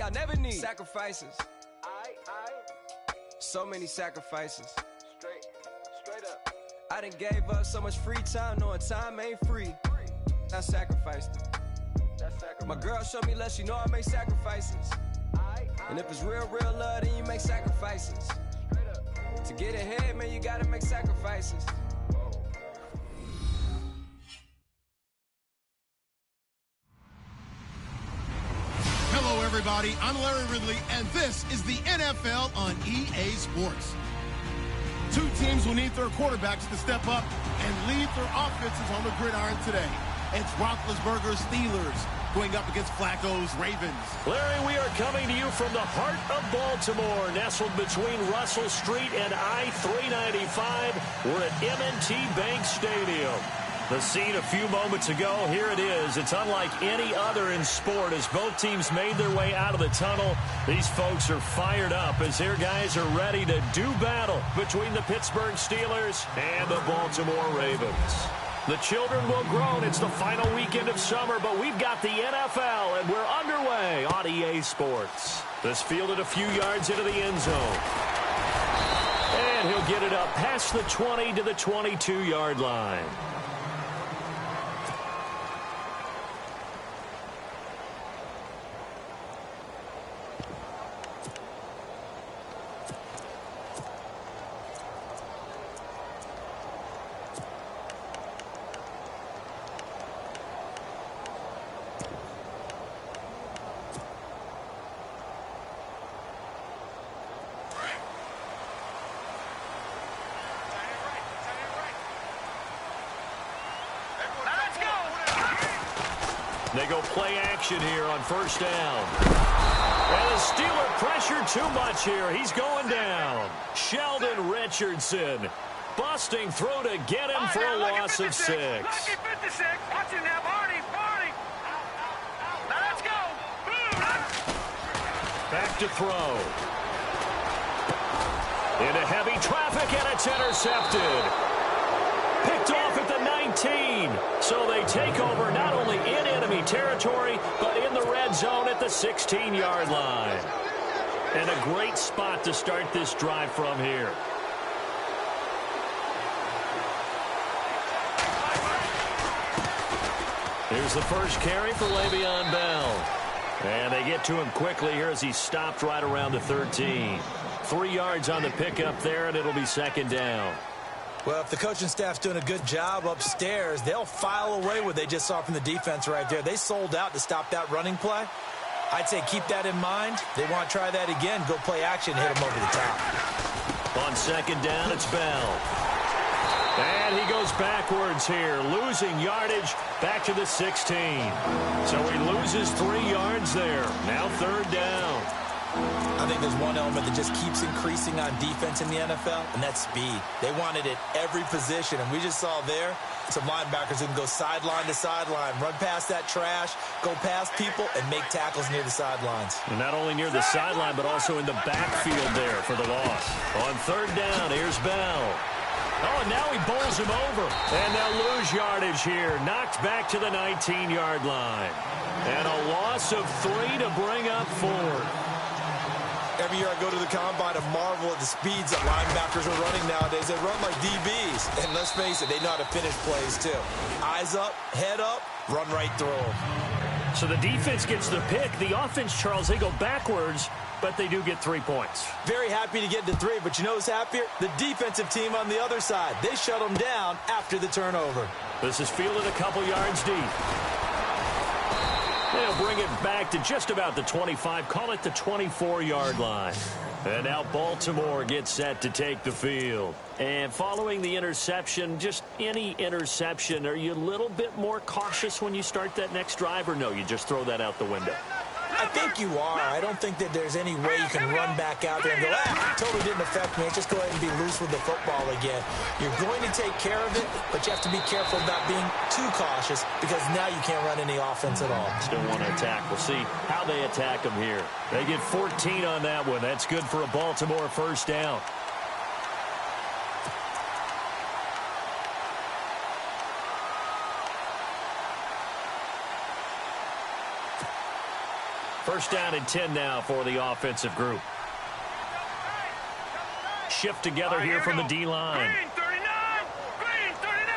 I never need sacrifices. So many sacrifices. Straight up. I done gave up so much free time, knowing time ain't free. I sacrificed it. My girl showed me love, she know I make sacrifices. And if it's real love, then you make sacrifices. To get ahead, man, you gotta make sacrifices. Hello, everybody. I'm Larry Ridley, and this is the NFL on EA Sports. Two teams will need their quarterbacks to step up and lead their offenses on the gridiron today. It's Roethlisberger's Steelers going up against Flacco's Ravens. Larry, we are coming to you from the heart of Baltimore, nestled between Russell Street and I-395. We're at M&T Bank Stadium. The scene a few moments ago, here it is. It's unlike any other in sport as both teams made their way out of the tunnel. These folks are fired up as their guys are ready to do battle between the Pittsburgh Steelers and the Baltimore Ravens. The children will groan. It's the final weekend of summer, but we've got the NFL, and we're underway on EA Sports. This fielded a few yards into the end zone. And he'll get it up past the 20 to the 22-yard line. They go play action here on first down. And the Steeler pressure too much here. He's going down. Sheldon Richardson busting through to get him for a loss of 6. Lucky 56. Watch it now, Barney. Now let's go. Back to throw. Into heavy traffic, and it's intercepted. Picked off at the 19. So they take over not only in enemy territory, but in the red zone at the 16-yard line. And a great spot to start this drive from here. Here's the first carry for Le'Veon Bell. And they get to him quickly here as he stopped right around the 13. 3 yards on the pickup there, and it'll be second down. Well, if the coaching staff's doing a good job upstairs, they'll file away what they just saw from the defense right there. They sold out to stop that running play. I'd say keep that in mind. They want to try that again, go play action, hit them over the top. On second down, it's Bell. And he goes backwards here, losing yardage back to the 16. So he loses 3 yards there. Now third down. I think there's one element that just keeps increasing on defense in the NFL, and that's speed. They want it at every position, and we just saw there some linebackers who can go sideline to sideline, run past that trash, go past people, and make tackles near the sidelines. And not only near the sideline, but also in the backfield there for the loss. On third down, here's Bell. Oh, and now he bowls him over. And they'll lose yardage here, knocked back to the 19-yard line. And a loss of 3 to bring up 4. Every year I go to the combine and marvel at the speeds that linebackers are running nowadays. They run like DBs. And let's face it, they know how to finish plays too. Eyes up, head up, run right through them. So the defense gets the pick. The offense, Charles, they go backwards, but they do get 3 points. Very happy to get to 3, but you know who's happier? The defensive team on the other side. They shut them down after the turnover. This is fielded a couple yards deep. They'll bring it back to just about the 25, call it the 24-yard line. And now Baltimore gets set to take the field. And following the interception, just any interception, are you a little bit more cautious when you start that next drive, or no, you just throw that out the window? I think you are. I don't think that there's any way you can run back out there and go, totally didn't affect me. Just go ahead and be loose with the football again. You're going to take care of it, but you have to be careful about being too cautious because now you can't run any offense at all. Still want to attack. We'll see how they attack them here. They get 14 on that one. That's good for a Baltimore first down. First down and 10 now for the offensive group. Shift together here from the D-line. Green 39! Green 39!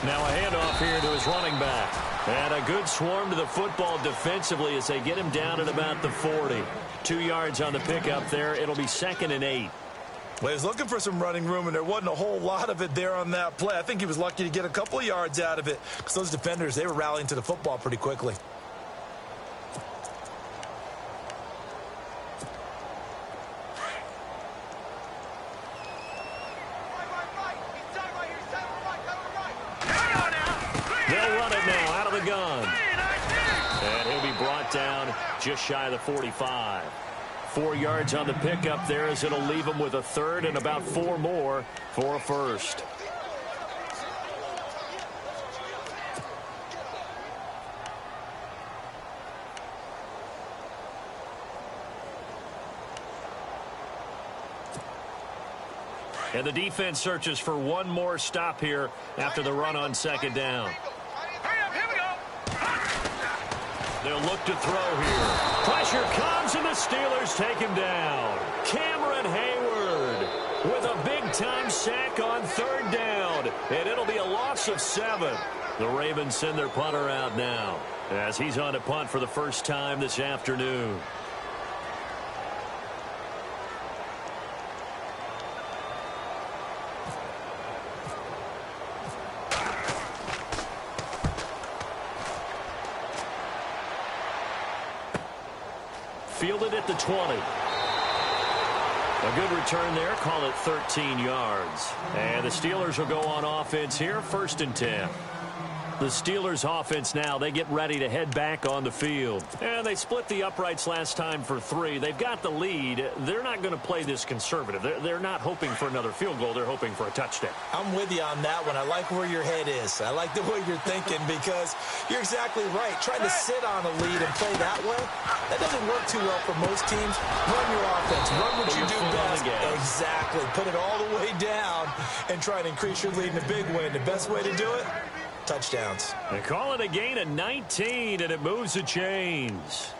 Now a handoff here to his running back. And a good swarm to the football defensively as they get him down at about the 40. 2 yards on the pickup there. It'll be 2nd and 8. Well, he was looking for some running room, and there wasn't a whole lot of it there on that play. I think he was lucky to get a couple of yards out of it because those defenders, they were rallying to the football pretty quickly. They'll run it now out of the gun. And he'll be brought down just shy of the 45. 4 yards on the pickup there as it'll leave him with a third and about 4 more for a first. And the defense searches for one more stop here after the run on 2nd down. They'll look to throw here. Pressure comes, and the Steelers take him down. Cameron Hayward with a big-time sack on 3rd down, and it'll be a loss of 7. The Ravens send their punter out now as he's on to punt for the first time this afternoon. Fielded at the 20. A good return there. Call it 13 yards. And the Steelers will go on offense here. 1st and 10. The Steelers offense now, they get ready to head back on the field. And they split the uprights last time for 3. They've got the lead. They're not going to play this conservative. They're not hoping for another field goal. They're hoping for a touchdown. I'm with you on that one. I like where your head is. I like the way you're thinking because you're exactly right. Trying to sit on a lead and play that way, that doesn't work too well for most teams. Run your offense. Run what you do best. Exactly. Put it all the way down and try to increase your lead in a big way. And the best way to do it, touchdowns. They call it a gain of 19, and it moves the chains.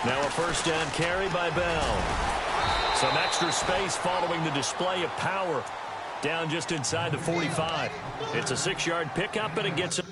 Now a first down carry by Bell. Some extra space following the display of power. Down just inside the 45. It's a 6-yard pickup, and it gets him.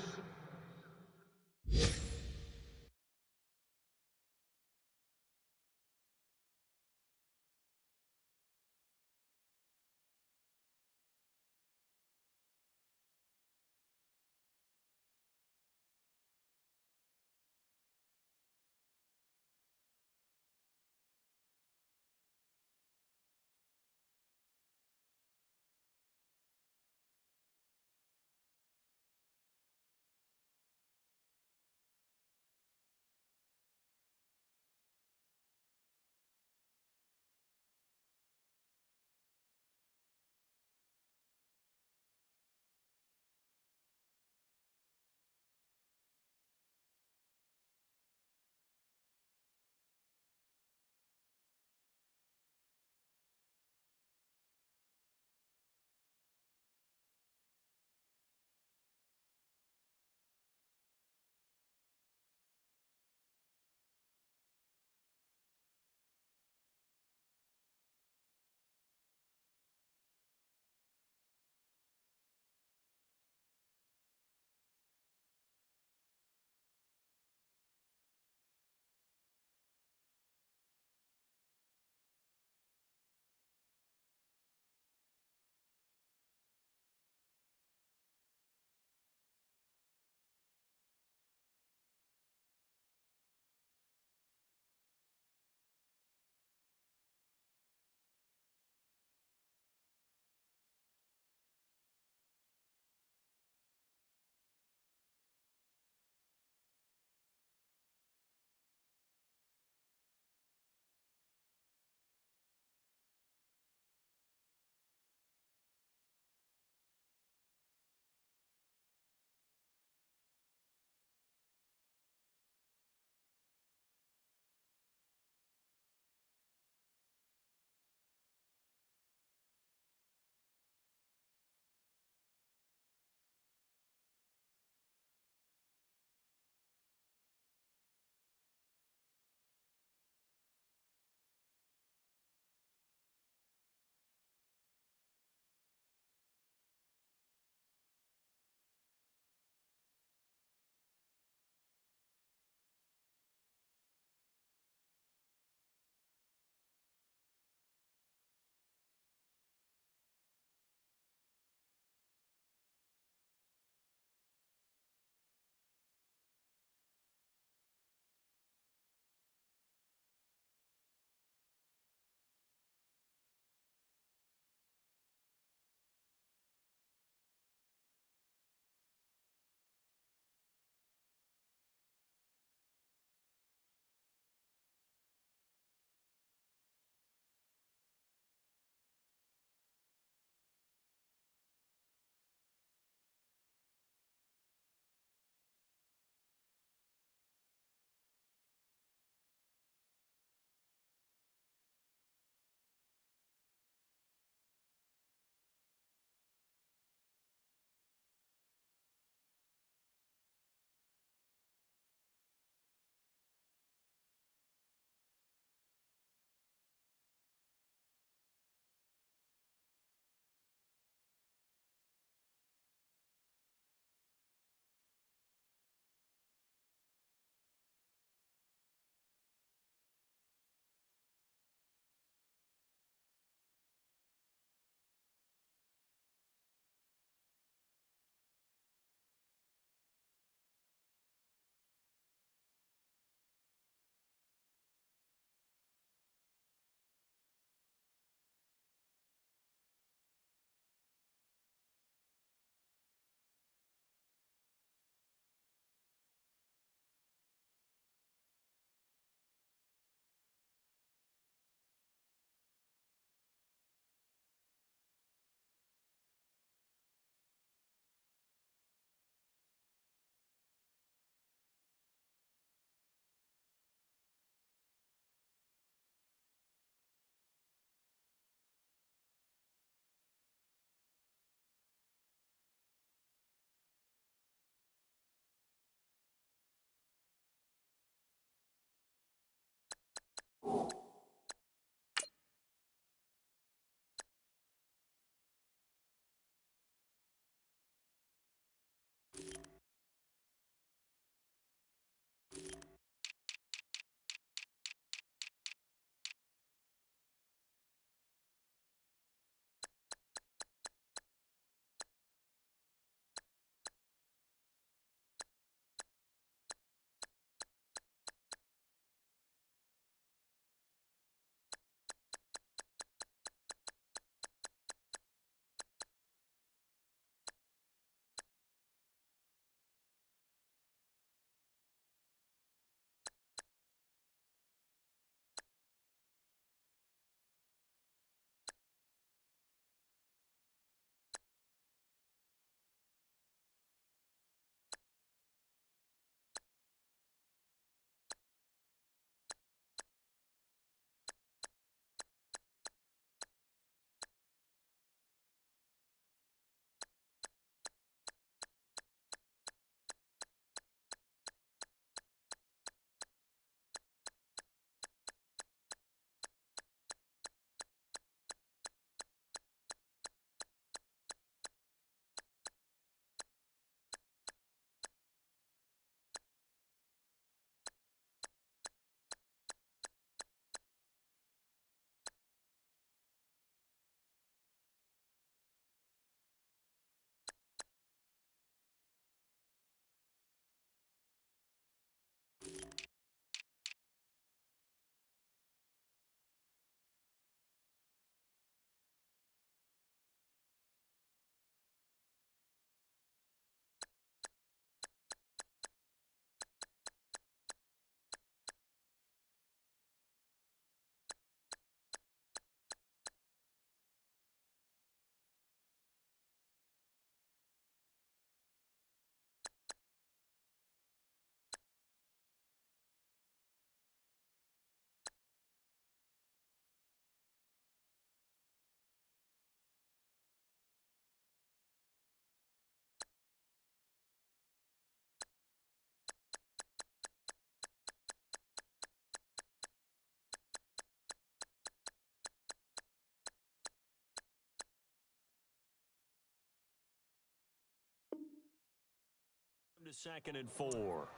to 2nd and 4.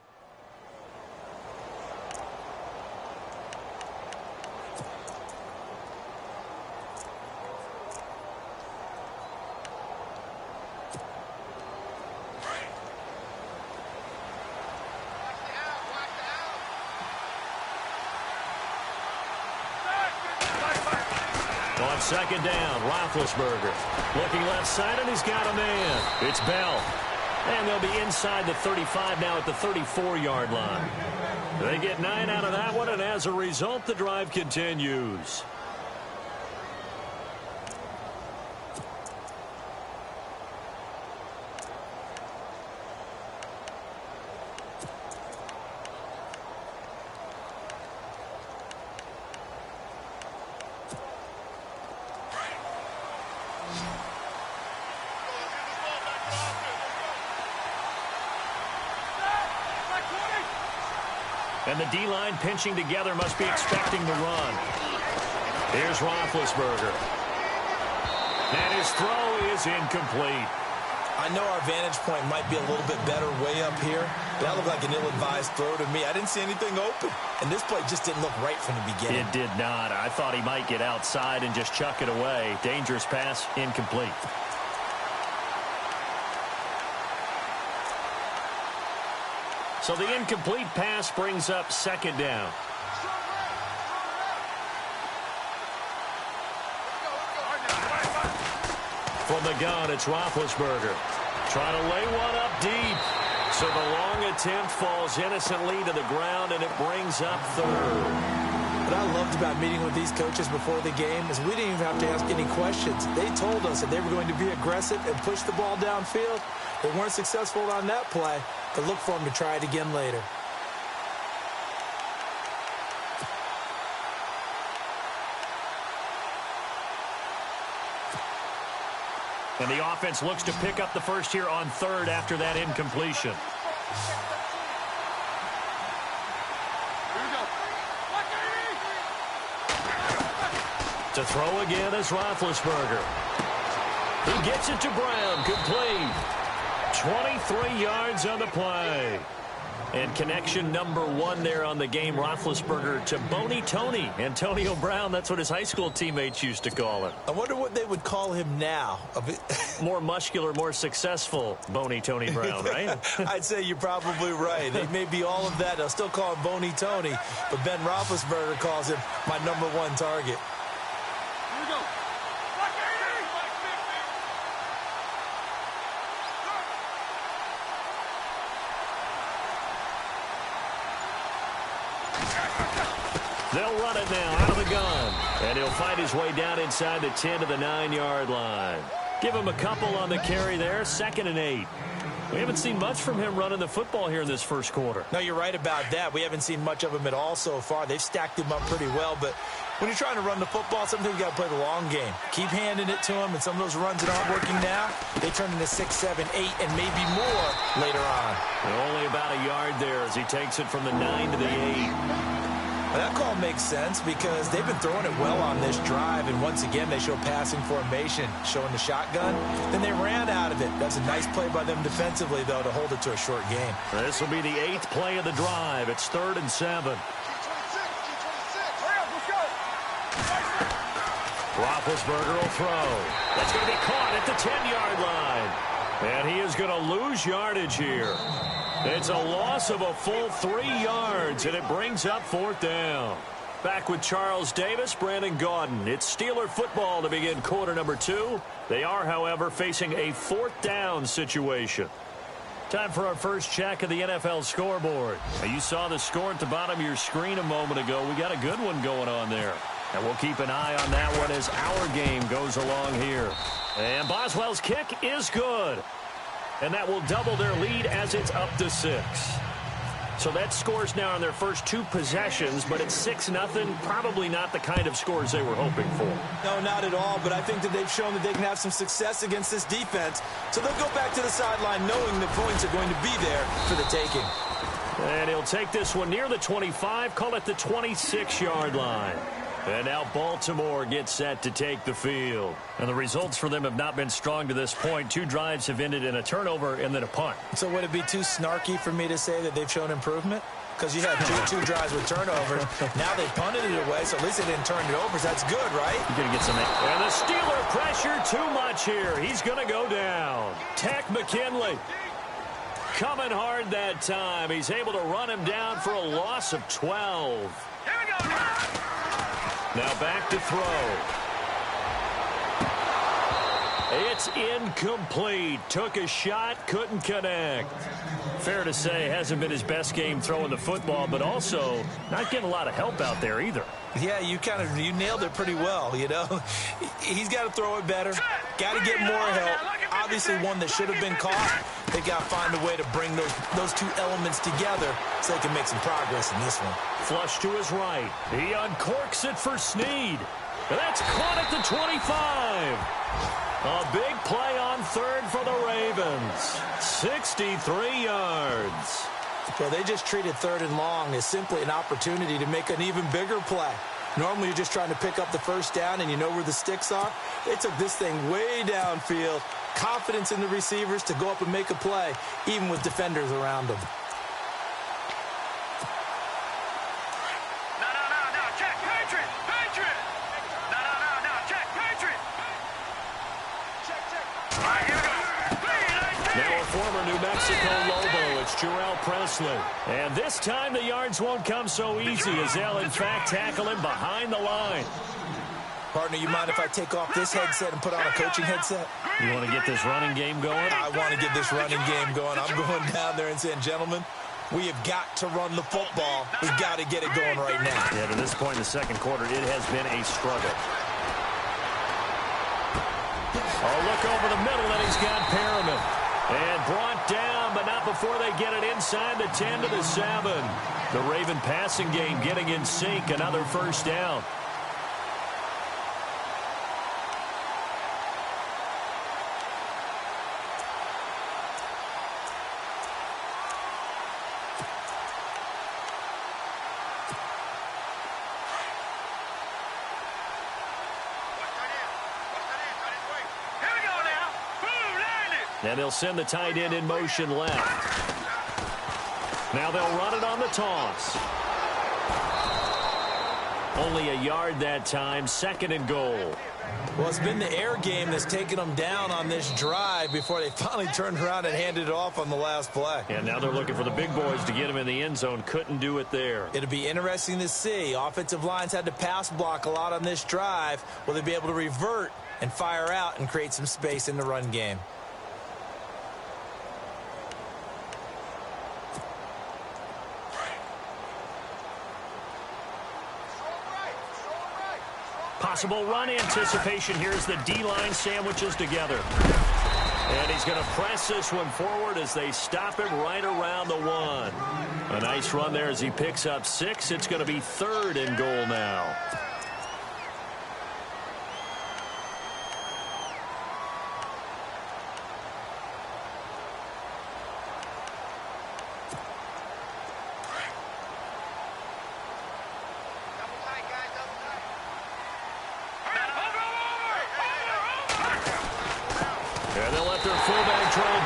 On 2nd down, Roethlisberger looking left side, and he's got a man. It's Bell. And they'll be inside the 35 now at the 34-yard line. They get 9 out of that one, and as a result, the drive continues. And the D-line pinching together must be expecting the run. Here's Roethlisberger. And his throw is incomplete. I know our vantage point might be a little bit better way up here, but that looked like an ill-advised throw to me. I didn't see anything open, and this play just didn't look right from the beginning. It did not. I thought he might get outside and just chuck it away. Dangerous pass, incomplete. So the incomplete pass brings up 2nd down. From the gun, it's Roethlisberger. Trying to lay one up deep. So the long attempt falls innocently to the ground, and it brings up 3rd. What I loved about meeting with these coaches before the game is we didn't even have to ask any questions. They told us that they were going to be aggressive and push the ball downfield. They weren't successful on that play, but look for them to try it again later. And the offense looks to pick up the first here on 3rd after that incompletion. To throw again is Roethlisberger. He gets it to Brown, complete. 23 yards on the play. And connection number 1 there on the game, Roethlisberger to Boney Tony. Antonio Brown, that's what his high school teammates used to call him. I wonder what they would call him now. More muscular, more successful Boney Tony Brown, right? I'd say you're probably right. He may be all of that. They'll still call him Boney Tony, but Ben Roethlisberger calls him my number 1 target. They'll run it now out of the gun. And he'll fight his way down inside the 10 to the 9-yard line. Give him a couple on the carry there. 2nd and 8. We haven't seen much from him running the football here in this first quarter. No, you're right about that. We haven't seen much of him at all so far. They've stacked him up pretty well. But when you're trying to run the football, sometimes you got to play the long game. Keep handing it to him. And some of those runs that aren't working now, they turn into 6, 7, 8, and maybe more later on. And only about a yard there as he takes it from the 9 to the 8. Well, that call makes sense because they've been throwing it well on this drive, and once again they show passing formation, showing the shotgun. Then they ran out of it. That's a nice play by them defensively, though, to hold it to a short game. This will be the 8th play of the drive. It's 3rd and 7. Roethlisberger will throw. That's going to be caught at the 10-yard line. And he is going to lose yardage here. It's a loss of a full 3 yards, and it brings up 4th down. Back with Charles Davis, Brandon Gaudin. It's Steeler football to begin quarter number 2. They are, however, facing a 4th down situation. Time for our first check of the NFL scoreboard. Now, you saw the score at the bottom of your screen a moment ago. We got a good one going on there. And we'll keep an eye on that one as our game goes along here. And Boswell's kick is good. And that will double their lead as it's up to 6. So that scores now on their first 2 possessions, but it's 6-0. Probably not the kind of scores they were hoping for. No, not at all, but I think that they've shown that they can have some success against this defense. So they'll go back to the sideline knowing the points are going to be there for the taking. And he'll take this one near the 25, call it the 26-yard line. And now Baltimore gets set to take the field. And the results for them have not been strong to this point. 2 drives have ended in a turnover and then a punt. So would it be too snarky for me to say that they've shown improvement? Because you had two drives with turnovers. Now they punted it away, so at least they didn't turn it over. So that's good, right? You're going to get some. And the Steeler pressure too much here. He's going to go down. Tech McKinley coming hard that time. He's able to run him down for a loss of 12. Here we go. Now back to throw. It's incomplete. Took a shot, couldn't connect. Fair to say, hasn't been his best game throwing the football, but also not getting a lot of help out there either. Yeah, you nailed it pretty well, you know. He's got to throw it better. Got to get more help. Obviously one that should have been caught. They got to find a way to bring those 2 elements together so they can make some progress in this one. Flush to his right. He uncorks it for Snead. That's caught at the 25. A big play on third for the Ravens. 63 yards. Well, they just treated 3rd and long as simply an opportunity to make an even bigger play. Normally, you're just trying to pick up the first down and you know where the sticks are. They took this thing way downfield. Confidence in the receivers to go up and make a play, even with defenders around them. No, check, Patriot. No, check, Patriot. All right, here we go. Now a former New Mexico Lobo, it's Jarrell Presley. And this time the yards won't come so easy as they'll in fact tackle him behind the line. Partner, you mind if I take off this headset and put on a coaching headset? You want to get this running game going? I want to get this running game going. I'm going down there and saying, gentlemen, we have got to run the football. We've got to get it going right now. Yeah, to this point in the second quarter, it has been a struggle. Oh, look over the middle, and he's got Perriman. And brought down, but not before they get it inside the 10 to the 7. The Raven passing game getting in sync, another first down. And they'll send the tight end in motion left. Now they'll run it on the toss. Only a yard that time, 2nd and goal. Well, it's been the air game that's taken them down on this drive before they finally turned around and handed it off on the last play. And now they're looking for the big boys to get them in the end zone. Couldn't do it there. It'll be interesting to see. Offensive lines had to pass block a lot on this drive. Will they be able to revert and fire out and create some space in the run game? Possible run anticipation. Here's the D-line sandwiches together. And he's going to press this one forward as they stop him right around the 1. A nice run there as he picks up 6. It's going to be 3rd and goal now.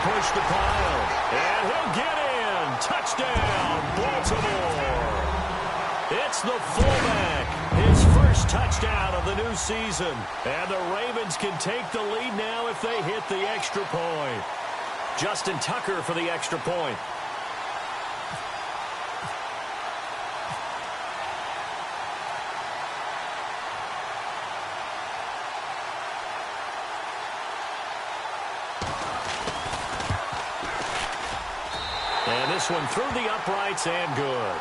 Push the pile, and he'll get in. Touchdown, Baltimore. It's the fullback, his first touchdown of the new season. And the Ravens can take the lead now if they hit the extra point. Justin Tucker for the extra point. And this one through the uprights and good.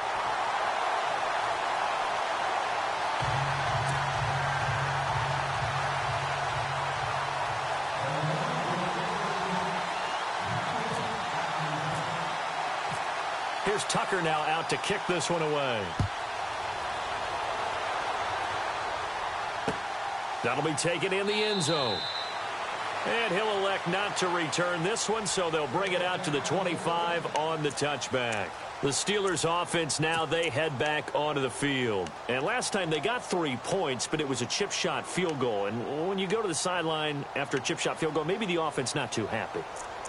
Here's Tucker now out to kick this one away. That'll be taken in the end zone. And he'll elect not to return this one, so they'll bring it out to the 25 on the touchback. The Steelers offense now, they head back onto the field. And last time they got 3 points, but it was a chip shot field goal. And when you go to the sideline after a chip shot field goal, maybe the offense not too happy.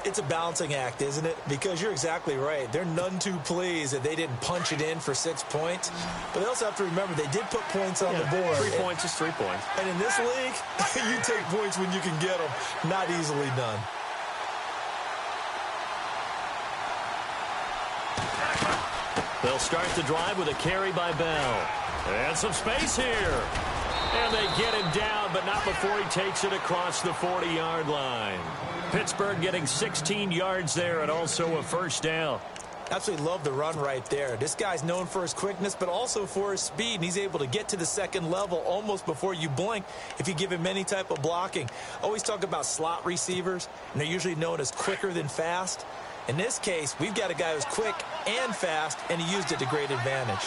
It's a balancing act, isn't it? Because you're exactly right. They're none too pleased that they didn't punch it in for 6 points. But they also have to remember they did put points on the board. 3 points is 3 points. And in this league, you take points when you can get them. Not easily done. They'll start the drive with a carry by Bell. And some space here. And they get him down, but not before he takes it across the 40-yard line. Pittsburgh getting 16 yards there and also a first down. Absolutely love the run right there. This guy's known for his quickness, but also for his speed. And he's able to get to the second level almost before you blink if you give him any type of blocking. Always talk about slot receivers, and they're usually known as quicker than fast. In this case, we've got a guy who's quick and fast, and he used it to great advantage.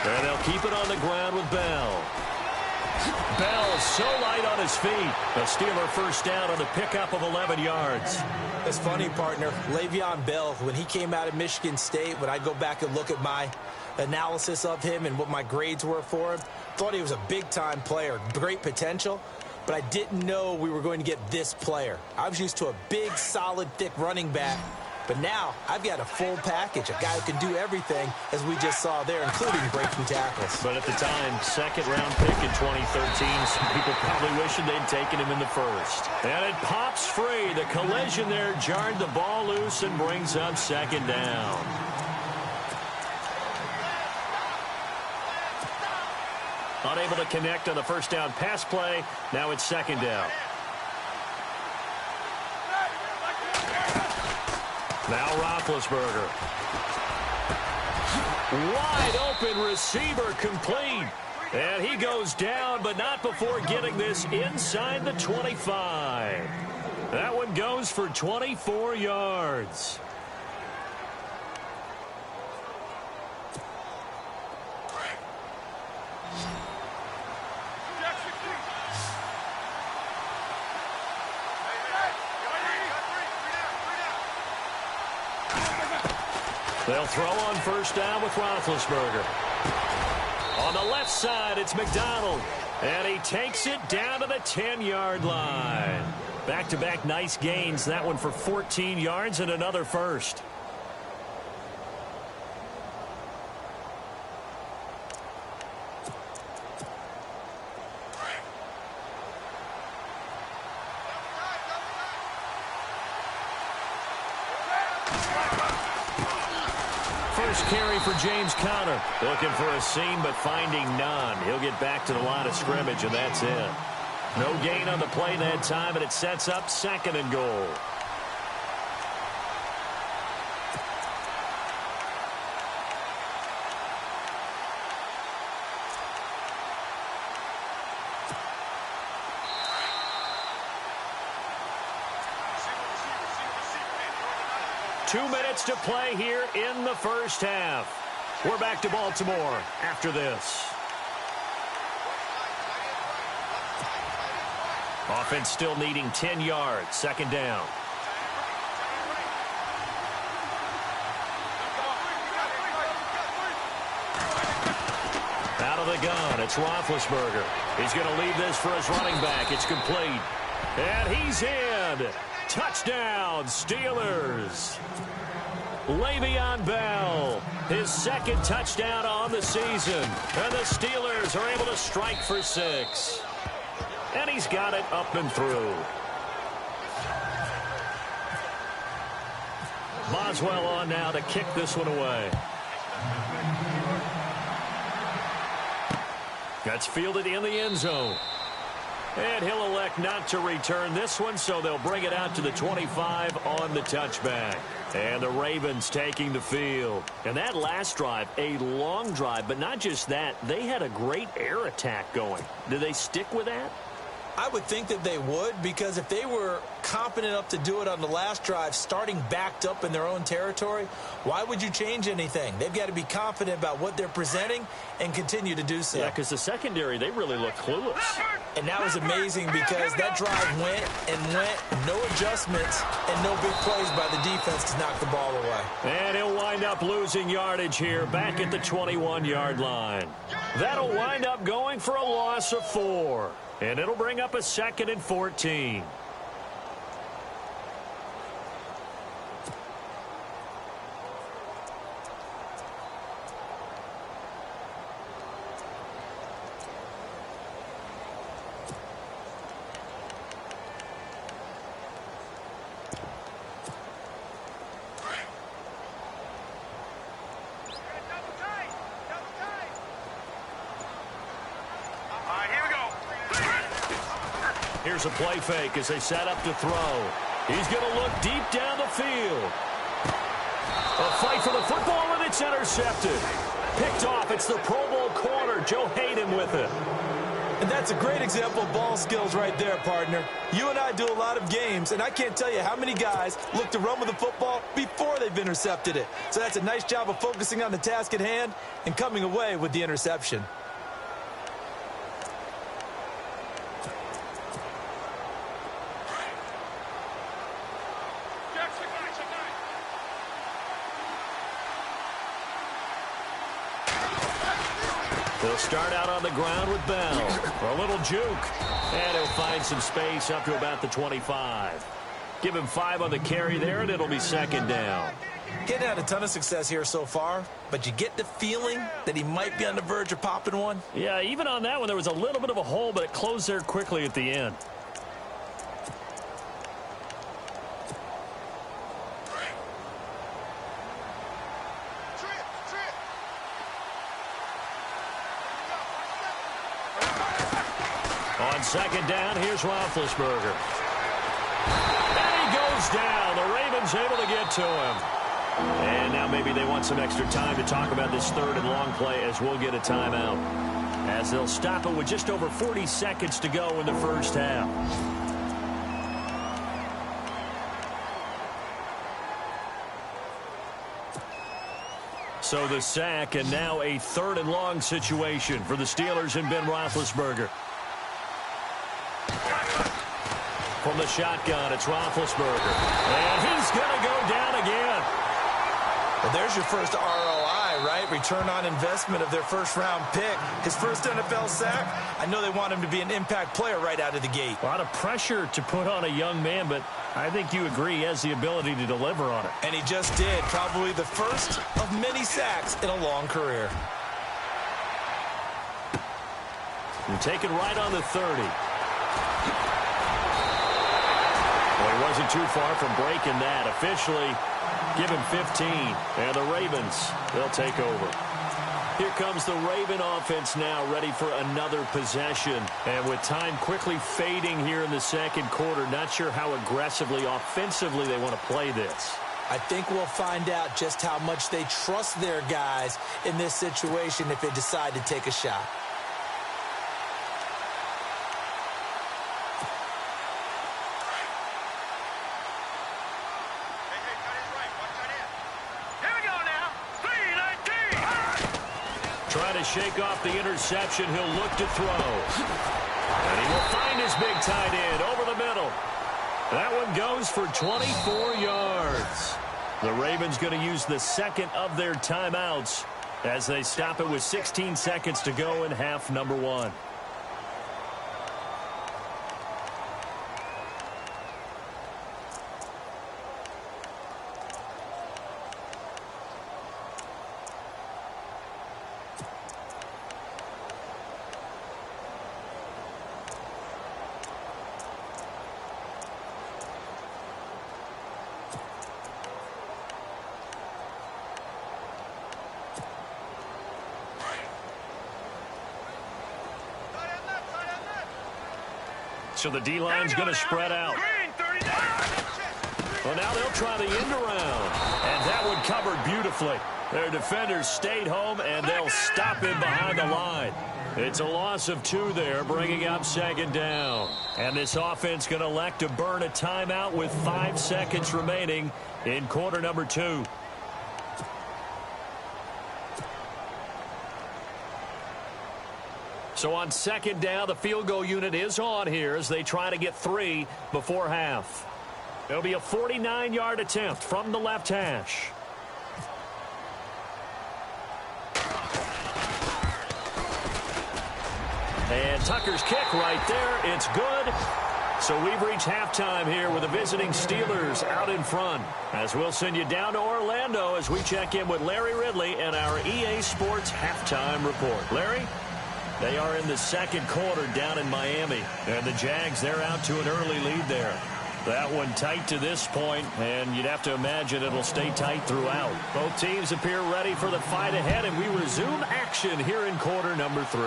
And they'll keep it on the ground with Bell. Bell so light on his feet. The Steeler first down on the pickup of 11 yards. That's funny, partner. Le'Veon Bell, when he came out of Michigan State, when I go back and look at my analysis of him and what my grades were for him, thought he was a big-time player, great potential, but I didn't know we were going to get this player. I was used to a big, solid, thick running back. But now, I've got a full package, a guy who can do everything, as we just saw there, including breaking tackles. But at the time, second-round pick in 2013, some people probably wishing they'd taken him in the first. And it pops free. The collision there jarred the ball loose and brings up second down. Unable to connect on the first down pass play. Now it's second down. Now Roethlisberger. Wide open receiver complete. And he goes down, but not before getting this inside the 25. That one goes for 24 yards. They'll throw on first down with Roethlisberger. On the left side, it's McDonald. And he takes it down to the 10-yard line. Back-to-back nice gains. That one for 14 yards and another first. First carry for James Conner. Looking for a seam, but finding none. He'll get back to the line of scrimmage, and that's it. No gain on the play that time, and it sets up second and goal. Two minutes to play here in the first half. We're back to Baltimore after this. Offense still needing 10 yards. Second down. Out of the gun, it's Roethlisberger. He's going to leave this for his running back. It's complete. And he's in. Touchdown, Steelers. Le'Veon Bell, his second touchdown on the season. And the Steelers are able to strike for 6. And he's got it up and through. Boswell on now to kick this one away. That's fielded in the end zone. And he'll elect not to return this one, so they'll bring it out to the 25 on the touchback. And the Ravens taking the field. And that last drive, a long drive, but not just that. They had a great air attack going. Do they stick with that? I would think that they would, because if they were confident enough to do it on the last drive, starting backed up in their own territory, why would you change anything? They've got to be confident about what they're presenting and continue to do so. Yeah, because the secondary, they really look clueless. And that was amazing because that drive went and went, no adjustments and no big plays by the defense to knock the ball away. And he'll wind up losing yardage here back at the 21-yard line. That'll wind up going for a loss of 4. And it'll bring up a 2nd and 14. Here's a play fake as they set up to throw. He's going to look deep down the field. A fight for the football, and it's intercepted. Picked off. It's the Pro Bowl corner, Joe Hayden, with it. And that's a great example of ball skills right there, partner. You and I do a lot of games, and I can't tell you how many guys look to run with the football before they've intercepted it. So that's a nice job of focusing on the task at hand and coming away with the interception. They'll start out on the ground with Bell. For a little juke. And he'll find some space up to about the 25. Give him 5 on the carry there, and it'll be 2nd down. Getting had a ton of success here so far, but you get the feeling that he might be on the verge of popping one. Yeah, even on that one, there was a little bit of a hole, but it closed there quickly at the end. On 2nd down, here's Roethlisberger. And he goes down. The Ravens able to get to him. And now maybe they want some extra time to talk about this 3rd and long play as we'll get a timeout. As they'll stop it with just over 40 seconds to go in the first half. So the sack, and now a 3rd and long situation for the Steelers and Ben Roethlisberger. From the shotgun, it's Roethlisberger. And he's going to go down again. Well, there's your first ROI, right? Return on investment of their first-round pick. His first NFL sack. I know they want him to be an impact player right out of the gate. A lot of pressure to put on a young man, but I think you agree he has the ability to deliver on it. And he just did. Probably the first of many sacks in a long career. And taken right on the 30. Well, he wasn't too far from breaking that. Officially, give him 15. And the Ravens, they'll take over. Here comes the Raven offense now, ready for another possession. And with time quickly fading here in the 2nd quarter, not sure how aggressively, offensively they want to play this. I think we'll find out just how much they trust their guys in this situation if they decide to take a shot. Trying to shake off the interception. He'll look to throw. And he will find his big tight end over the middle. That one goes for 24 yards. The Ravens going to use the 2nd of their timeouts as they stop it with 16 seconds to go in half number 1. So the D-line's going to spread out. Well, now they'll try the end around. And that one covered beautifully. Their defenders stayed home, and they'll stop him behind the line. It's a loss of 2 there, bringing up 2nd down. And this offense going to elect to burn a timeout with 5 seconds remaining in quarter number 2. So on second down, the field goal unit is on here as they try to get 3 before half. It'll be a 49-yard attempt from the left hash. And Tucker's kick right there. It's good. So we've reached halftime here with the visiting Steelers out in front. As we'll send you down to Orlando as we check in with Larry Ridley and our EA Sports halftime report. Larry? They are in the second quarter down in Miami. And the Jags, they're out to an early lead there. That one tight to this point, and you'd have to imagine it'll stay tight throughout. Both teams appear ready for the fight ahead, and we resume action here in quarter number 3.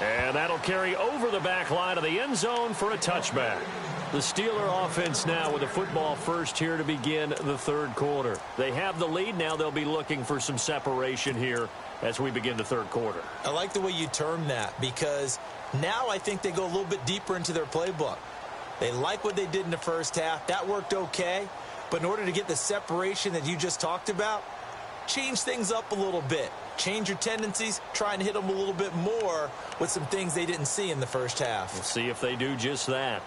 And that'll carry over the back line of the end zone for a touchback. The Steeler offense now with a football first here to begin the third quarter. They have the lead. Now they'll be looking for some separation here as we begin the third quarter. I like the way you term that because now I think they go a little bit deeper into their playbook. They like what they did in the first half. That worked okay. But in order to get the separation that you just talked about, change things up a little bit. Change your tendencies, try and hit them a little bit more with some things they didn't see in the first half. We'll see if they do just that.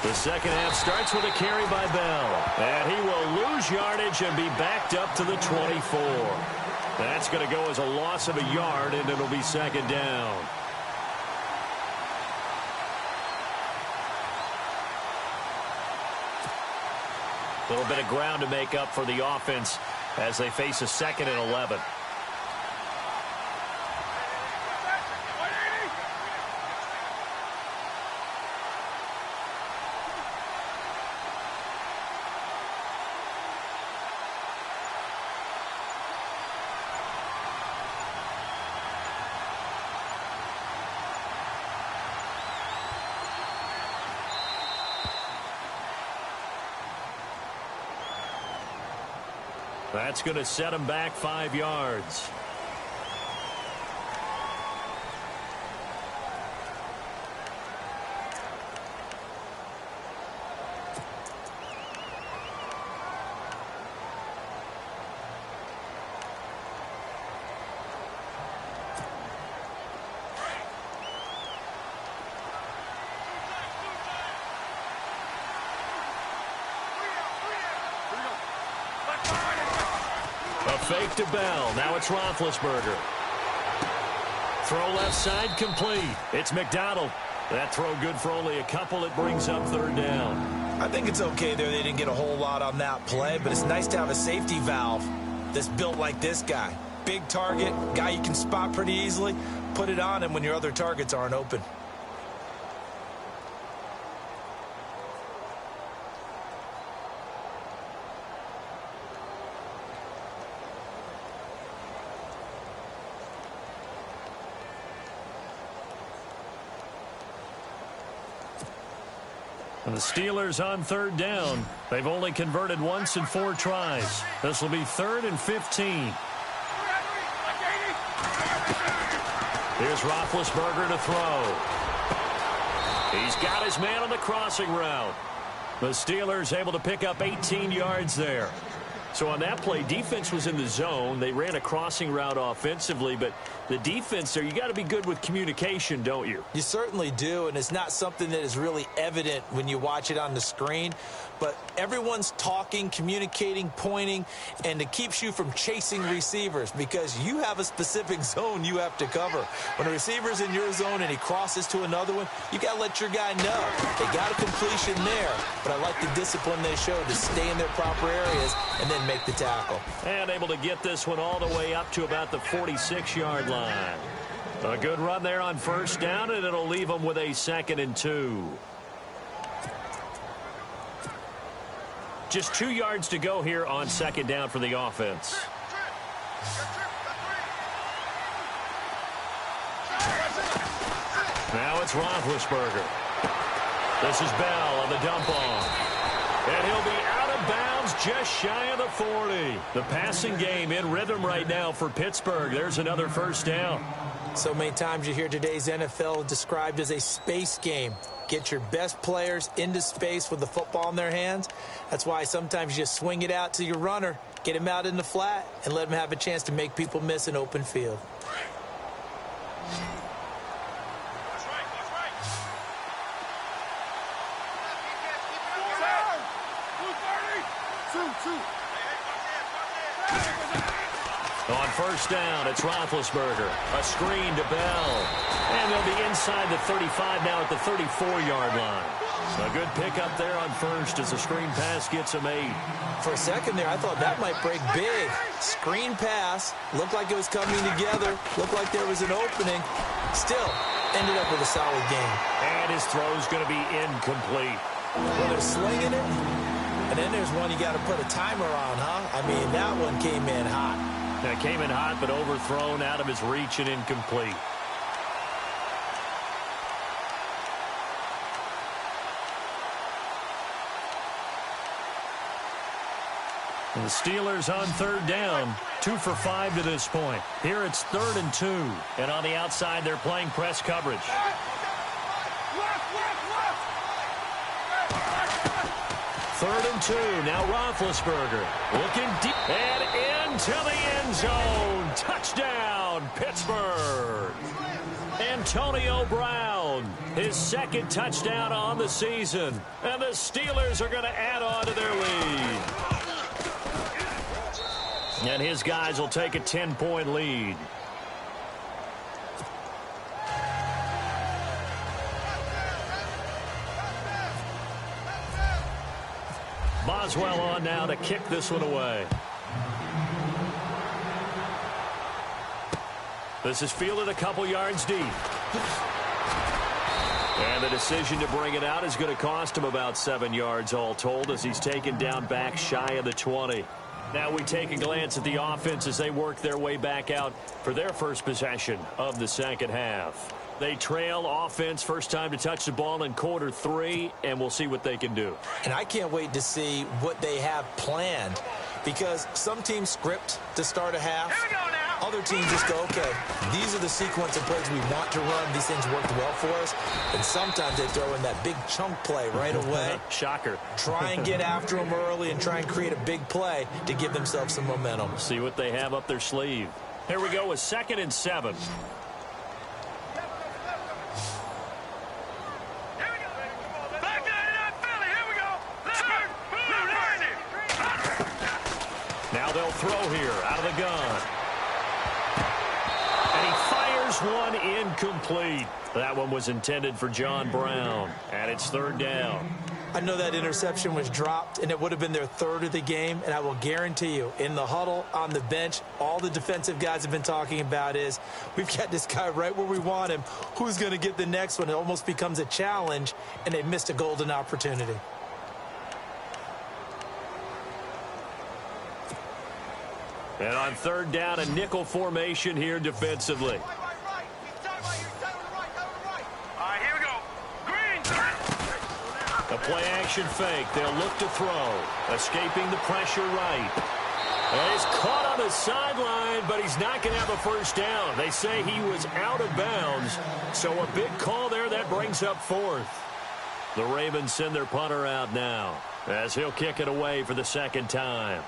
The second half starts with a carry by Bell. And he will lose yardage and be backed up to the 24. That's going to go as a loss of a yard, and it'll be second down. A little bit of ground to make up for the offense as they face a 2nd and 11. That's going to set him back 5 yards. Fake to Bell. Now it's Roethlisberger. Throw left side complete. It's McDonald. That throw good for only a couple. It brings up third down. I think it's okay there. They didn't get a whole lot on that play, but it's nice to have a safety valve that's built like this guy. Big target, guy you can spot pretty easily. Put it on him when your other targets aren't open. And the Steelers on third down. They've only converted once in 4 tries. This will be 3rd and 15. Here's Roethlisberger to throw. He's got his man on the crossing route. The Steelers able to pick up 18 yards there. So on that play, defense was in the zone. They ran a crossing route offensively, but the defense there, you got to be good with communication, don't you? You certainly do, and it's not something that is really evident when you watch it on the screen. But everyone's talking, communicating, pointing, and it keeps you from chasing receivers because you have a specific zone you have to cover. When a receiver's in your zone and he crosses to another one, you got to let your guy know. They got a completion there, but I like the discipline they showed to stay in their proper areas and then make the tackle. And able to get this one all the way up to about the 46-yard line. A good run there on first down, and it'll leave them with a 2nd and 2. Just 2 yards to go here on second down for the offense. Now it's Roethlisberger. This is Bell on the dump off. And he'll be out of bounds just shy of the 40. The passing game in rhythm right now for Pittsburgh. There's another first down. So many times you hear today's NFL described as a space game. Get your best players into space with the football in their hands. That's why sometimes you just swing it out to your runner, get him out in the flat, and let him have a chance to make people miss an open field. On first down, it's Roethlisberger. A screen to Bell. And they'll be inside the 35 now at the 34-yard line. A good pickup there on first as the screen pass gets him 8. For a second there, I thought that might break big. Screen pass. Looked like it was coming together. Looked like there was an opening. Still, ended up with a solid game. And his throw's going to be incomplete. Well, they're slinging it. And then there's one you got to put a timer on, huh? I mean, that one came in hot. That came in hot, but overthrown out of his reach and incomplete. And the Steelers on third down, 2 for 5 to this point. Here it's 3rd and 2. And on the outside, they're playing press coverage. 3rd and 2. Now Roethlisberger looking deep and into the end zone. Touchdown, Pittsburgh. Antonio Brown, his 2nd touchdown on the season. And the Steelers are going to add on to their lead. And his guys will take a 10-point lead. Boswell on now to kick this one away. This is fielded a couple yards deep. And the decision to bring it out is going to cost him about 7 yards all told as he's taken down back shy of the 20. Now we take a glance at the offense as they work their way back out for their first possession of the second half. They trail offense first time to touch the ball in quarter 3, and we'll see what they can do. And I can't wait to see what they have planned because some teams script to start a half. Here we go now. Other teams just go, okay, these are the sequence of plays we want to run. These things worked well for us. And sometimes they throw in that big chunk play right away. Shocker. Try and get after them early and try and create a big play to give themselves some momentum. See what they have up their sleeve. Here we go with 2nd and 7. Now they'll throw here out of the gun. And he fires one incomplete. That one was intended for John Brown. And it's 3rd down. I know that interception was dropped, and it would have been their 3rd of the game. And I will guarantee you, in the huddle, on the bench, all the defensive guys have been talking about is, we've got this guy right where we want him. Who's going to get the next one? It almost becomes a challenge, and they missed a golden opportunity. And on 3rd down, a nickel formation here defensively. A play-action fake. They'll look to throw. Escaping the pressure right. And he's caught on the sideline, but he's not going to have a first down. They say he was out of bounds. So a big call there that brings up 4th. The Ravens send their punter out now as he'll kick it away for the 2nd time.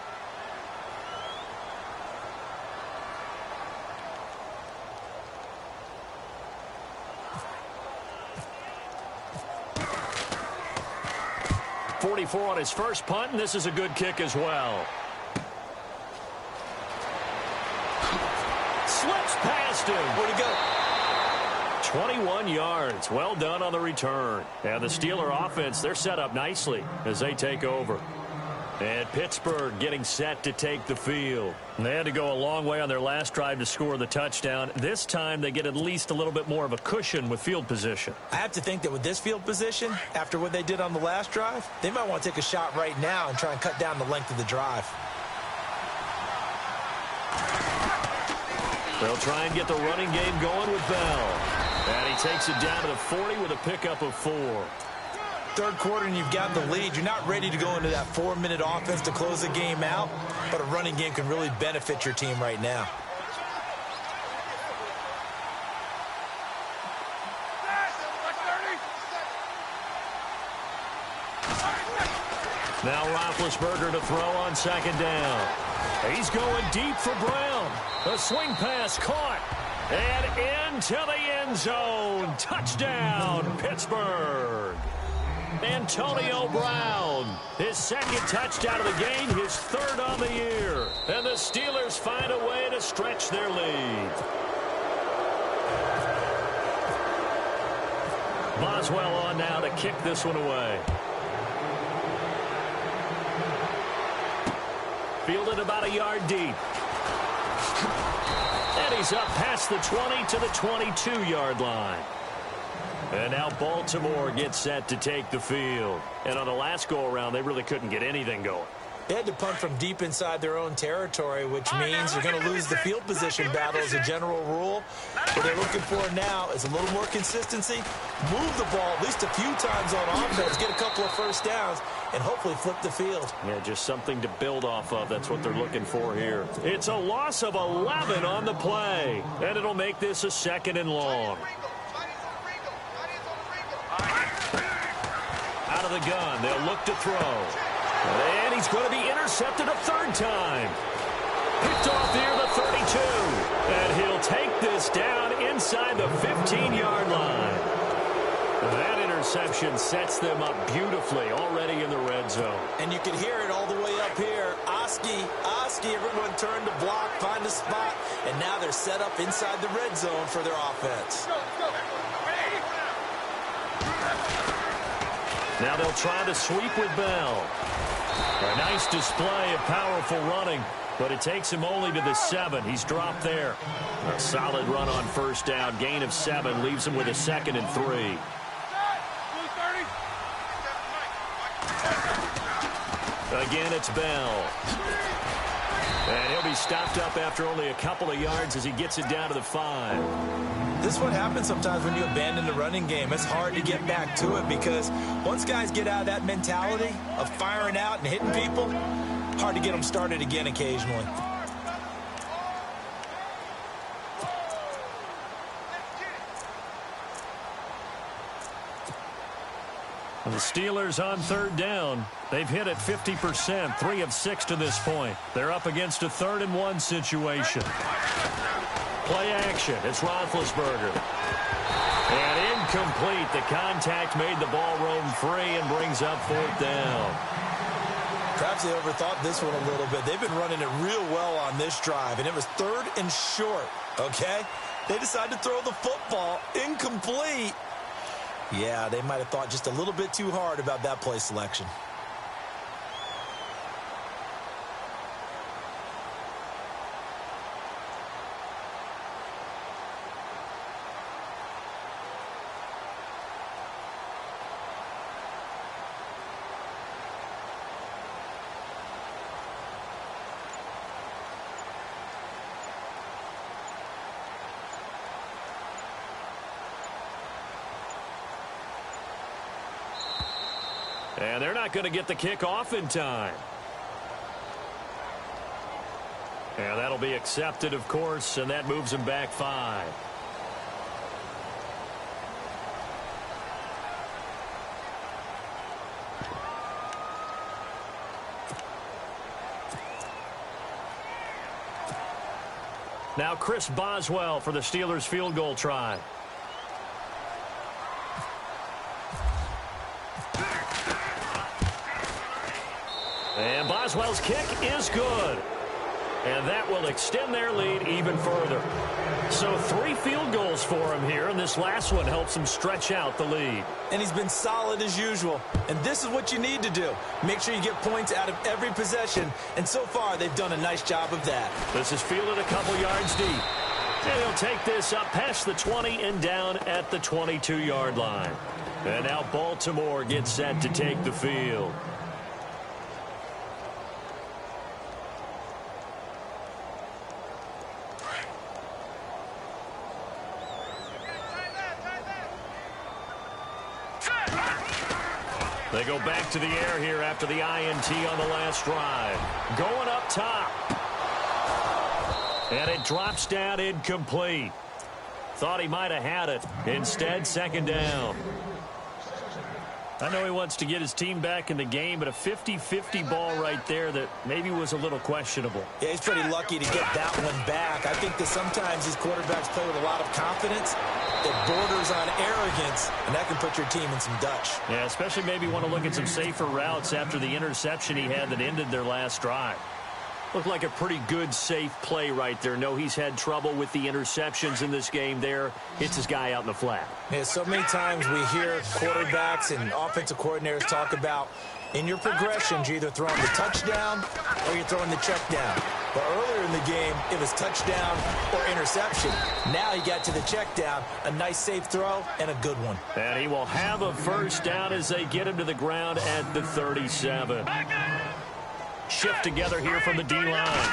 .44 on his first punt, and this is a good kick as well. Slips past him. Where'd he go? 21 yards. Well done on the return. And the Steeler offense, they're set up nicely as they take over. And Pittsburgh getting set to take the field. And they had to go a long way on their last drive to score the touchdown. This time they get at least a little bit more of a cushion with field position. I have to think that with this field position, after what they did on the last drive, they might want to take a shot right now and try and cut down the length of the drive. They'll try and get the running game going with Bell. And he takes it down to the 40 with a pickup of 4. Third quarter and you've got the lead. You're not ready to go into that 4-minute offense to close the game out, but a running game can really benefit your team right now. Now Roethlisberger to throw on second down. He's going deep for Brown. The swing pass caught. And into the end zone. Touchdown, Pittsburgh. Antonio Brown, his second touchdown of the game, his third on the year. And the Steelers find a way to stretch their lead. Boswell on now to kick this one away. Fielded about a yard deep. And he's up past the 20 to the 22-yard line. And now Baltimore gets set to take the field. And on the last go-around, they really couldn't get anything going. They had to punt from deep inside their own territory, which means you're going to lose the field position battle as a general rule. What they're looking for now is a little more consistency, move the ball at least a few times on offense, get a couple of first downs, and hopefully flip the field. Yeah, just something to build off of. That's what they're looking for here. It's a loss of 11 on the play, and it'll make this a 2nd and long. Out of the gun, they'll look to throw. And he's going to be intercepted a third time. Picked off near the 32. And he'll take this down inside the 15-yard line. That interception sets them up beautifully already in the red zone. And you can hear it all the way up here. Oski, everyone turned to block, find a spot, and now they're set up inside the red zone for their offense. Now they'll try to sweep with Bell. A nice display of powerful running, but it takes him only to the 7. He's dropped there. A solid run on first down. Gain of 7 leaves him with a 2nd and 3. Again, it's Bell. And he'll be stopped up after only a couple of yards as he gets it down to the 5. This is what happens sometimes when you abandon the running game. It's hard to get back to it because once guys get out of that mentality of firing out and hitting people, hard to get them started again occasionally. The Steelers on third down. They've hit it 50%, 3 of 6 to this point. They're up against a 3rd and 1 situation. Play action. It's Roethlisberger. And incomplete. The contact made the ball roam free and brings up 4th down. Perhaps they overthought this one a little bit. They've been running it real well on this drive, and it was 3rd and short, okay? They decided to throw the football. Incomplete. Yeah, they might have thought just a little bit too hard about that play selection. And they're not going to get the kick off in time. And that'll be accepted, of course, and that moves him back 5. Now Chris Boswell for the Steelers field goal try. And Boswell's kick is good. And that will extend their lead even further. So 3 field goals for him here, and this last one helps him stretch out the lead. And he's been solid as usual. And this is what you need to do. Make sure you get points out of every possession. And so far, they've done a nice job of that. This is fielded a couple yards deep. And he'll take this up past the 20 and down at the 22-yard line. And now Baltimore gets set to take the field. They go back to the air here after the INT on the last drive. Going up top. And it drops down incomplete. Thought he might have had it. Instead, second down. I know he wants to get his team back in the game, but a 50-50 ball right there that maybe was a little questionable. Yeah, he's pretty lucky to get that one back. I think that sometimes these quarterbacks play with a lot of confidence that borders on arrogance, and that can put your team in some Dutch. Yeah, especially maybe want to look at some safer routes after the interception he had that ended their last drive. Looked like a pretty good, safe play right there. No, he's had trouble with the interceptions in this game there. Hits his guy out in the flat. Yeah, so many times we hear quarterbacks and offensive coordinators talk about in your progressions, you're either throwing the touchdown or you're throwing the check down. But earlier in the game, it was touchdown or interception. Now he got to the check down, a nice safe throw, and a good one. And he will have a first down as they get him to the ground at the 37. Shift together here from the D-line.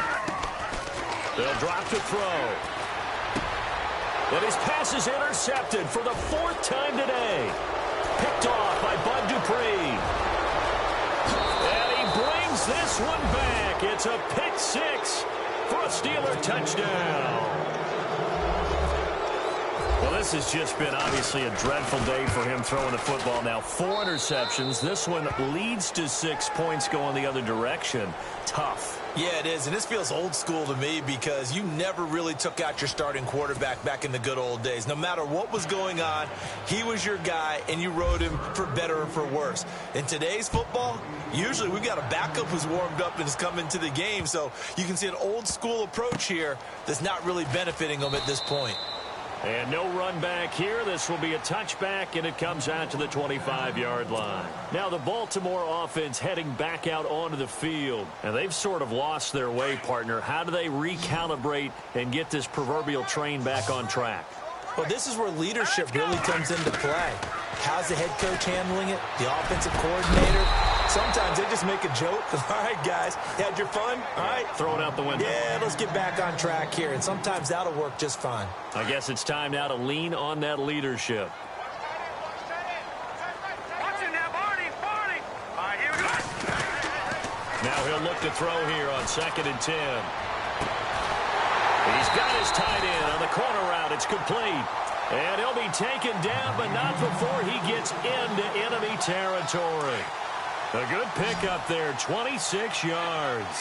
They'll drop to throw. And his pass is intercepted for the 4th time today. Picked off by Bud Dupree. And he brings this one back. It's a pick 6 for a Steeler touchdown. Well, this has just been obviously a dreadful day for him throwing the football. Now 4 interceptions. This one leads to 6 points going the other direction. Tough. Yeah, it is, and this feels old school to me because you never really took out your starting quarterback back in the good old days. No matter what was going on, he was your guy, and you rode him for better or for worse. In today's football, usually we've got a backup who's warmed up and has come into the game, so you can see an old school approach here that's not really benefiting them at this point. And no run back here. This will be a touchback, and it comes out to the 25-yard line. Now the Baltimore offense heading back out onto the field. And they've sort of lost their way, partner. How do they recalibrate and get this proverbial train back on track? Well, this is where leadership really comes into play. How's the head coach handling it? The offensive coordinator? Sometimes they just make a joke. All right, guys, you had your fun? All right. Throw it out the window. Yeah, let's get back on track here. And sometimes that'll work just fine. I guess it's time now to lean on that leadership. Watching now, Barney. All right, here we go. Now he'll look to throw here on 2nd and 10. He's got his tight end on the corner route. It's complete. And he'll be taken down, but not before he gets into enemy territory. A good pickup there, 26 yards.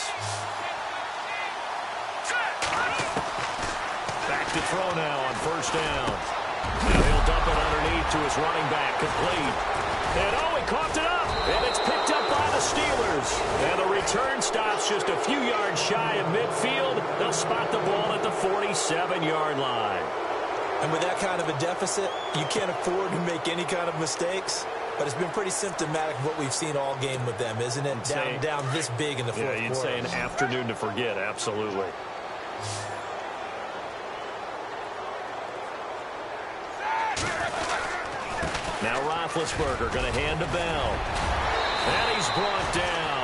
Back to throw now on 1st down. Now he'll dump it underneath to his running back, complete. And he coughed it up, and it's picked up by the Steelers. And the return stops just a few yards shy of midfield. They'll spot the ball at the 47-yard line. And with that kind of a deficit, you can't afford to make any kind of mistakes. But it's been pretty symptomatic of what we've seen all game with them, isn't it? Down this big in the fourth quarter. Yeah, you'd say an afternoon to forget, absolutely. Now Roethlisberger going to hand to Bell. And he's brought down.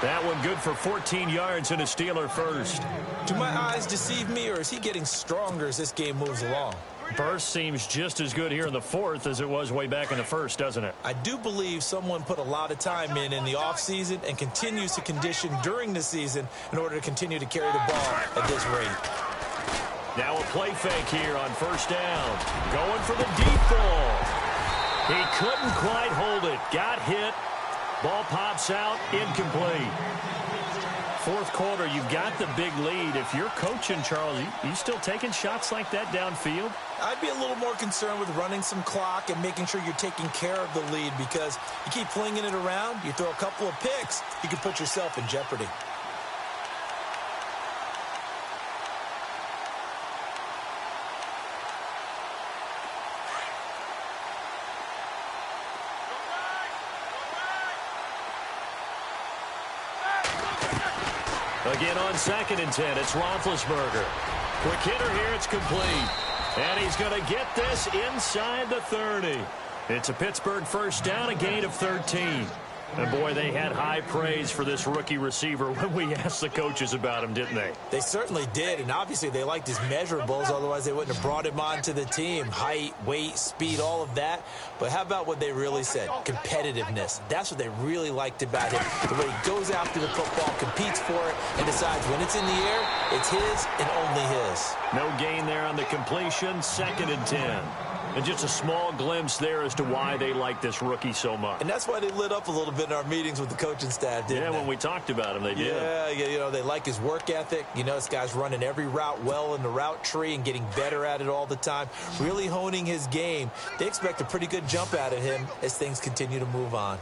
That one good for 14 yards and a Steeler first. Do my eyes deceive me, or is he getting stronger as this game moves along? Burst seems just as good here in the 4th as it was way back in the 1st, doesn't it? I do believe someone put a lot of time in the offseason and continues to condition during the season in order to continue to carry the ball at this rate. Now a play fake here on 1st down. Going for the deep ball. He couldn't quite hold it. Got hit. Ball pops out. Incomplete. 4th quarter, you've got the big lead. If you're coaching, Charles, you still taking shots like that downfield? I'd be a little more concerned with running some clock and making sure you're taking care of the lead, because you keep flinging it around, you throw a couple of picks, you can put yourself in jeopardy. Again on 2nd and 10, it's Roethlisberger. Quick hitter here, it's complete. And he's going to get this inside the 30. It's a Pittsburgh first down, a gain of 13. And, boy, they had high praise for this rookie receiver when we asked the coaches about him, didn't they? They certainly did, and obviously they liked his measurables. Otherwise, they wouldn't have brought him onto the team. Height, weight, speed, all of that. But how about what they really said? Competitiveness. That's what they really liked about him. The way he goes after the football, competes for it, and decides when it's in the air, it's his and only his. No gain there on the completion. 2nd and 10. And just a small glimpse there as to why they like this rookie so much. And that's why they lit up a little bit in our meetings with the coaching staff, didn't they? When we talked about him, they did. Yeah, you know, they like his work ethic. You know, this guy's running every route well in the route tree and getting better at it all the time, really honing his game. They expect a pretty good jump out of him as things continue to move on.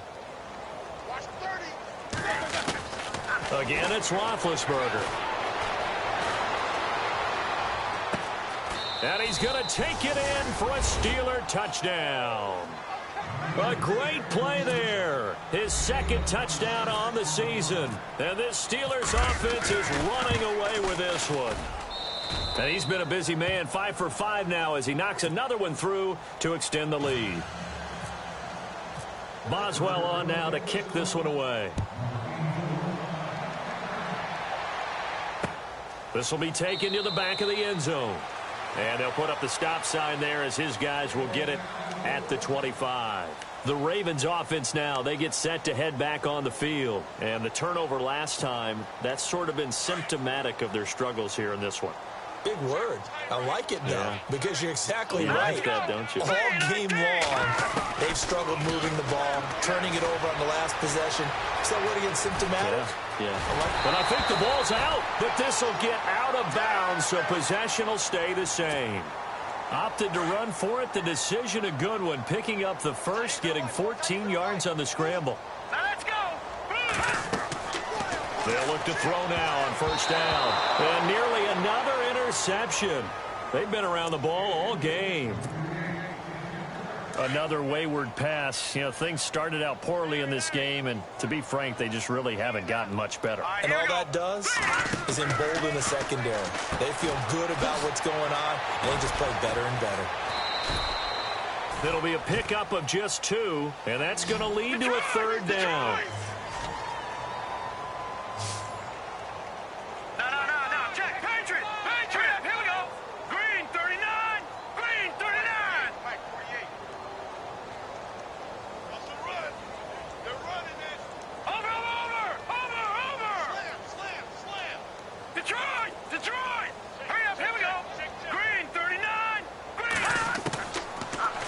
Again, it's Roethlisberger. And he's going to take it in for a Steeler touchdown. A great play there. His 2nd touchdown on the season. And this Steelers offense is running away with this one. And he's been a busy man, 5 for 5 now as he knocks another one through to extend the lead. Boswell on now to kick this one away. This will be taken to the back of the end zone. And they'll put up the stop sign there as his guys will get it at the 25. The Ravens offense now, they get set to head back on the field. And the turnover last time, that's sort of been symptomatic of their struggles here in this one. Big word. I like it, though, because you're exactly right. Like that, don't you? All game long, they've struggled moving the ball, turning it over on the last possession. So what again, symptomatic? Yeah. But I think the ball's out, but this will get out of bounds, so possession will stay the same. Opted to run for it. The decision a good one, picking up the first, getting 14 yards on the scramble. Now let's go. They'll look to throw now on 1st down. And nearly another interception. They've been around the ball all game. Another wayward pass. You know, things started out poorly in this game, and to be frank, they just really haven't gotten much better. And all that does is embolden the secondary. They feel good about what's going on, and they just play better and better. It'll be a pickup of just 2, and that's going to lead to a 3rd down.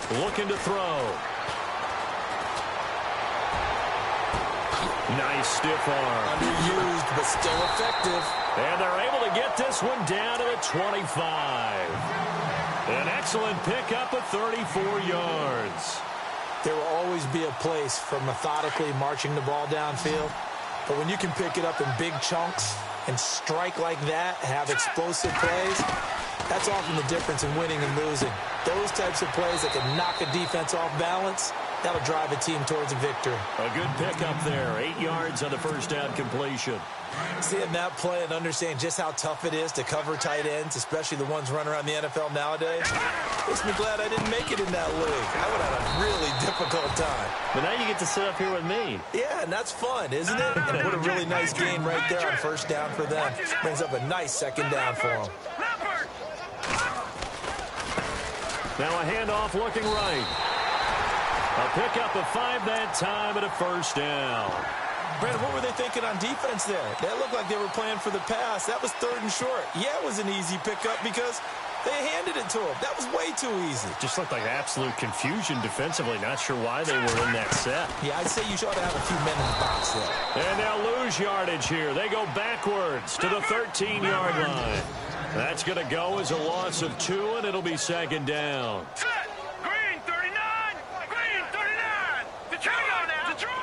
Looking to throw. Nice stiff arm. Underused, but still effective. And they're able to get this one down to the 25. An excellent pickup of 34 yards. There will always be a place for methodically marching the ball downfield. But when you can pick it up in big chunks and strike like that, have explosive plays, that's often the difference in winning and losing. Those types of plays that can knock a defense off balance, that'll drive a team towards a victory. A good pickup there. 8 yards on the 1st down completion. Seeing that play and understanding just how tough it is to cover tight ends, especially the ones running around the NFL nowadays, makes me glad I didn't make it in that league. I would have a really difficult time. But now you get to sit up here with me. Yeah, and that's fun, isn't it? And what a really nice game right there on 1st down for them. Brings up a nice 2nd down for them. Now a handoff looking right. A pickup of 5 that time and a 1st down. Brandon, what were they thinking on defense there? That looked like they were playing for the pass. That was 3rd and short. Yeah, it was an easy pickup because they handed it to him. That was way too easy. Just looked like absolute confusion defensively. Not sure why they were in that set. Yeah, I'd say you should have a few men in the box there. And they'll lose yardage here. They go backwards to the 13-yard line. That's going to go as a loss of 2, and it'll be 2nd down. Green 39. Green 39. Detroit now. Detroit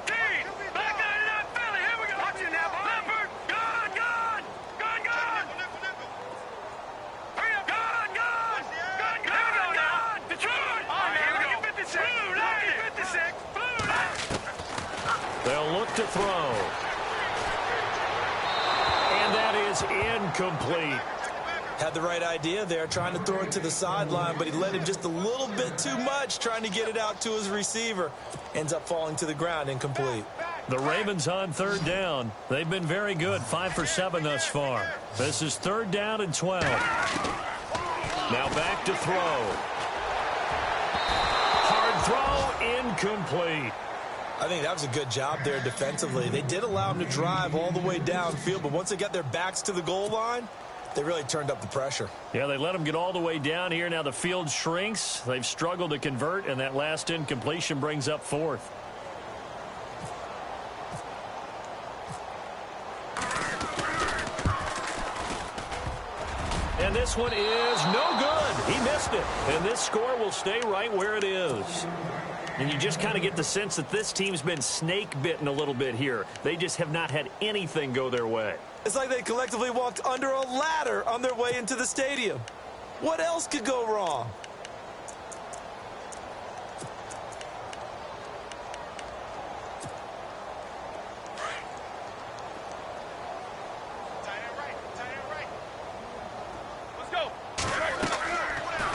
19. Black 99 Philly. Here we go. Watch it now. Leopard. Gone. Gone. Gone. Gone. Hurry up. Gone. Gone. Gone. Gone. Gone. Detroit. Oh, here we go. 56. Blue. Lucky 56. Blue. They'll look to throw. And that is incomplete. Had the right idea there, trying to throw it to the sideline, but he let him just a little bit too much, trying to get it out to his receiver. Ends up falling to the ground, incomplete. The Ravens on third down. They've been very good, 5 for 7 thus far. This is 3rd down and 12. Now back to throw. Hard throw, incomplete. I think that was a good job there defensively. They did allow him to drive all the way downfield, but once they got their backs to the goal line, they really turned up the pressure. Yeah, they let him get all the way down here. Now the field shrinks. They've struggled to convert, and that last incompletion brings up 4th. And this one is no good. He missed it. And this score will stay right where it is. And you just kind of get the sense that this team's been snake-bitten a little bit here. They just have not had anything go their way. It's like they collectively walked under a ladder on their way into the stadium. What else could go wrong?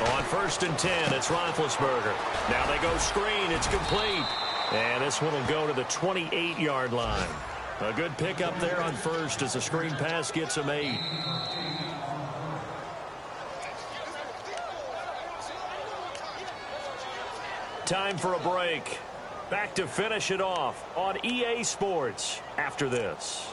On 1st and 10, it's Roethlisberger. Now they go screen. It's complete. And this one will go to the 28-yard line. A good pickup there on 1st as the screen pass gets him 8. Time for a break. Back to finish it off on EA Sports after this.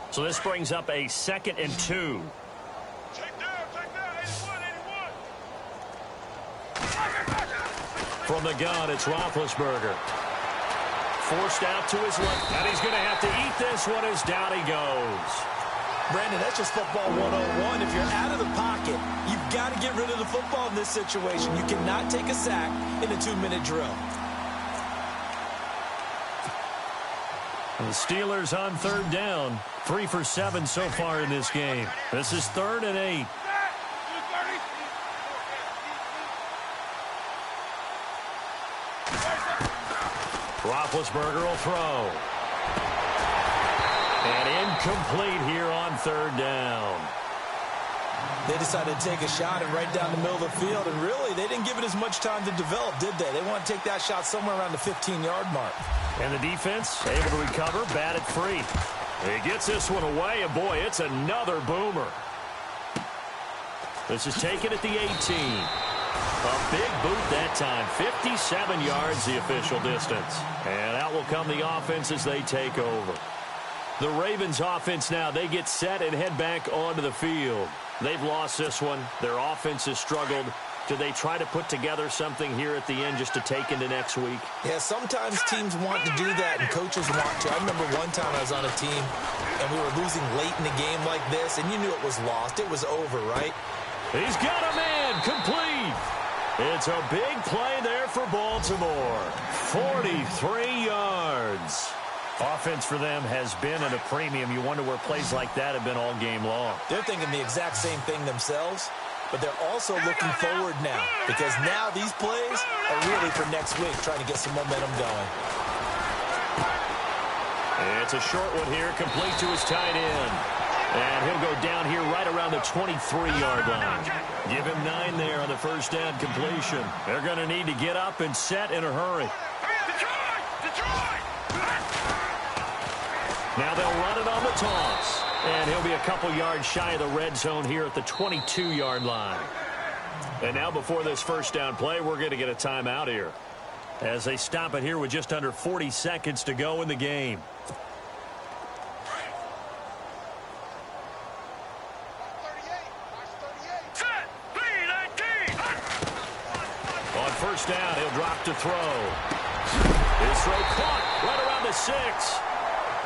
So this brings up a 2nd and 2. Check down, 81. From the gun, it's Roethlisberger. Forced out to his left, and he's going to have to eat this one as down he goes. Brandon, that's just football 101. If you're out of the pocket, you've got to get rid of the football in this situation. You cannot take a sack in a 2-minute drill. The Steelers on 3rd down. 3 for 7 so far in this game. This is 3rd and 8. Roethlisberger will throw. And incomplete here on 3rd down. They decided to take a shot and right down the middle of the field, and really, they didn't give it as much time to develop, did they? They want to take that shot somewhere around the 15-yard mark. And the defense able to recover, batted free. He gets this one away, and boy, it's another boomer. This is taken at the 18. A big boot that time, 57 yards the official distance. And out will come the offense as they take over. The Ravens offense now, they get set and head back onto the field. They've lost this one. Their offense has struggled. Do they try to put together something here at the end just to take into next week? Yeah, sometimes teams want to do that and coaches want to. I remember one time I was on a team and we were losing late in a game like this, and you knew it was lost. It was over, right? He's got a man complete. It's a big play there for Baltimore. 43 yards. Offense for them has been at a premium. You wonder where plays like that have been all game long. They're thinking the exact same thing themselves, but they're also looking forward now because now these plays are really for next week, trying to get some momentum going. It's a short one here, complete to his tight end. And he'll go down here right around the 23-yard line. Give him 9 there on the first down completion. They're going to need to get up and set in a hurry. Now they'll run it on the toss. And he'll be a couple yards shy of the red zone here at the 22-yard line. And now before this first down play, we're going to get a timeout here, as they stop it here with just under 40 seconds to go in the game. On first down, he'll drop to throw. His throw caught right around the 6.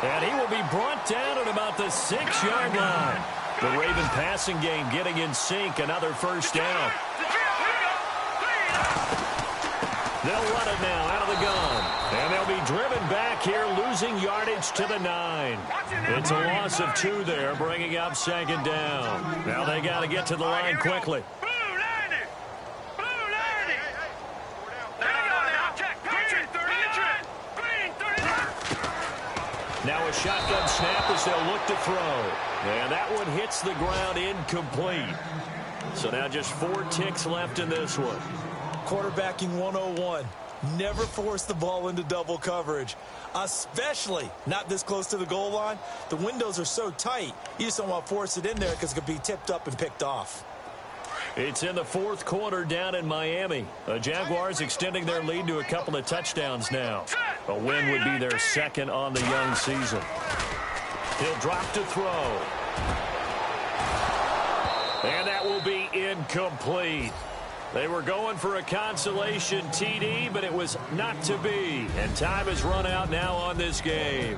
And he will be brought down at about the 6-yard line. The Raven passing game getting in sync. Another first down. They'll run it now out of the gun. And they'll be driven back here, losing yardage to the 9. It's a loss of 2 there, bringing up 2nd down. Now they got to get to the line quickly. Now a shotgun snap as they'll look to throw. And that one hits the ground incomplete. So now just 4 ticks left in this one. Quarterbacking 101. Never force the ball into double coverage, especially not this close to the goal line. The windows are so tight, you just don't want to force it in there because it could be tipped up and picked off. It's in the 4th quarter down in Miami. The Jaguars extending their lead to a couple of touchdowns now. A win would be their 2nd on the young season. He'll drop to throw. And that will be incomplete. They were going for a consolation TD, but it was not to be. And time has run out now on this game.